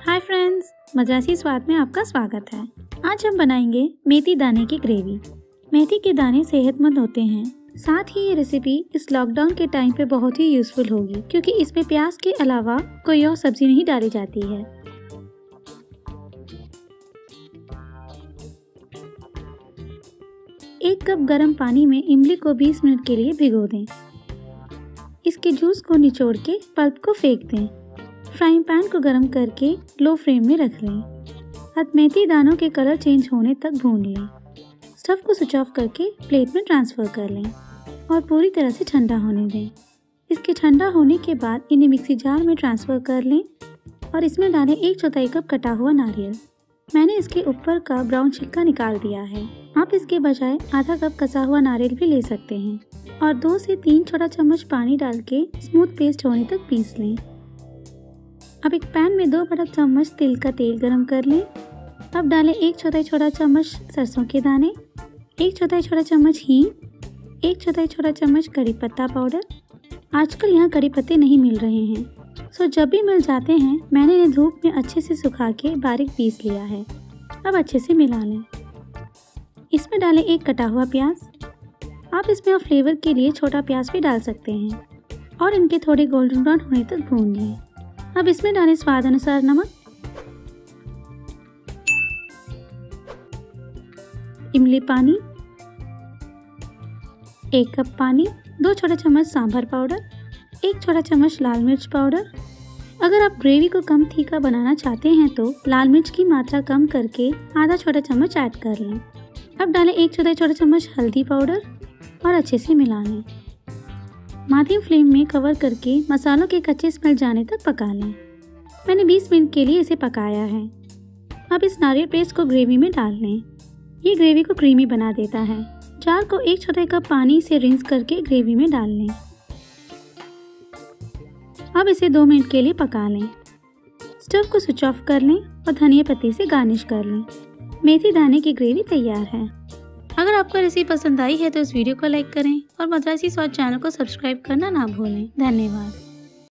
Hi friends, Madrasi स्वाद में आपका स्वागत है। आज हम बनाएंगे मेथी दाने की ग्रेवी। मेथी के दाने सेहतमंद होते हैं, साथ ही ये रेसिपी इस लॉकडाउन के टाइम पे बहुत ही यूजफुल होगी क्योंकि इसमें प्याज के अलावा कोई और सब्जी नहीं डाली जाती है। एक कप गर्म पानी में इमली को 20 मिनट के लिए भिगो दें। इसके जूस को निचोड़ के पल्प को फेंक दें। फ्राइंग पैन को गर्म करके लो फ्लेम में रख लें। अब मेथी दानों के कलर चेंज होने तक भून लें। स्टव को स्विच ऑफ करके प्लेट में ट्रांसफ़र कर लें और पूरी तरह से ठंडा होने दें। इसके ठंडा होने के बाद इन्हें मिक्सी जार में ट्रांसफ़र कर लें और इसमें डालें 1/4 कप कटा हुआ नारियल। मैंने इसके ऊपर का ब्राउन छिलका निकाल दिया है। आप इसके बजाय आधा कप कसा हुआ नारियल भी ले सकते हैं और 2 से 3 छोटा चम्मच पानी डाल के स्मूथ पेस्ट होने तक पीस लें। अब एक पैन में 2 बड़ा चम्मच तिल का तेल गरम कर लें। अब डालें 1/4 छोटा चम्मच सरसों के दाने, 1/4 छोटा चम्मच हींग, 1/4 छोटा चम्मच करी पत्ता पाउडर। आजकल यहाँ करी पत्ते नहीं मिल रहे हैं, सो जब भी मिल जाते हैं मैंने इन्हें धूप में अच्छे से सुखा के बारीक पीस लिया है। अब अच्छे से मिला लें। इसमें डालें 1 कटा हुआ प्याज। आप इसमें फ्लेवर के लिए छोटा प्याज भी डाल सकते हैं और इनके थोड़े गोल्डन ब्राउन होने तक भून लें। अब इसमें डालें स्वाद अनुसार नमक, इमली पानी, 1 कप पानी, 2 छोटे चम्मच सांभर पाउडर, 1 छोटा चम्मच लाल मिर्च पाउडर। अगर आप ग्रेवी को कम तीखा बनाना चाहते हैं तो लाल मिर्च की मात्रा कम करके आधा छोटा चम्मच ऐड कर लें। अब डालें 1/4 छोटा चम्मच हल्दी पाउडर और अच्छे से मिला लें। मध्यम फ्लेम में कवर करके मसालों के कच्चे स्मेल जाने तक पका लें। मैंने 20 मिनट के लिए इसे पकाया है। अब इस नारियल पेस्ट को ग्रेवी में डाल लें। ये ग्रेवी को क्रीमी बना देता है। जार को 1/4 कप पानी से रिंस करके ग्रेवी में डाल लें। अब इसे 2 मिनट के लिए पका लें। स्टव को स्विच ऑफ कर लें और धनिया पत्ती से गार्निश कर लें। मेथी दाने की ग्रेवी तैयार है। अगर आपको रेसिपी पसंद आई है तो इस वीडियो को लाइक करें और मद्रासी स्वाद चैनल को सब्सक्राइब करना ना भूलें। धन्यवाद।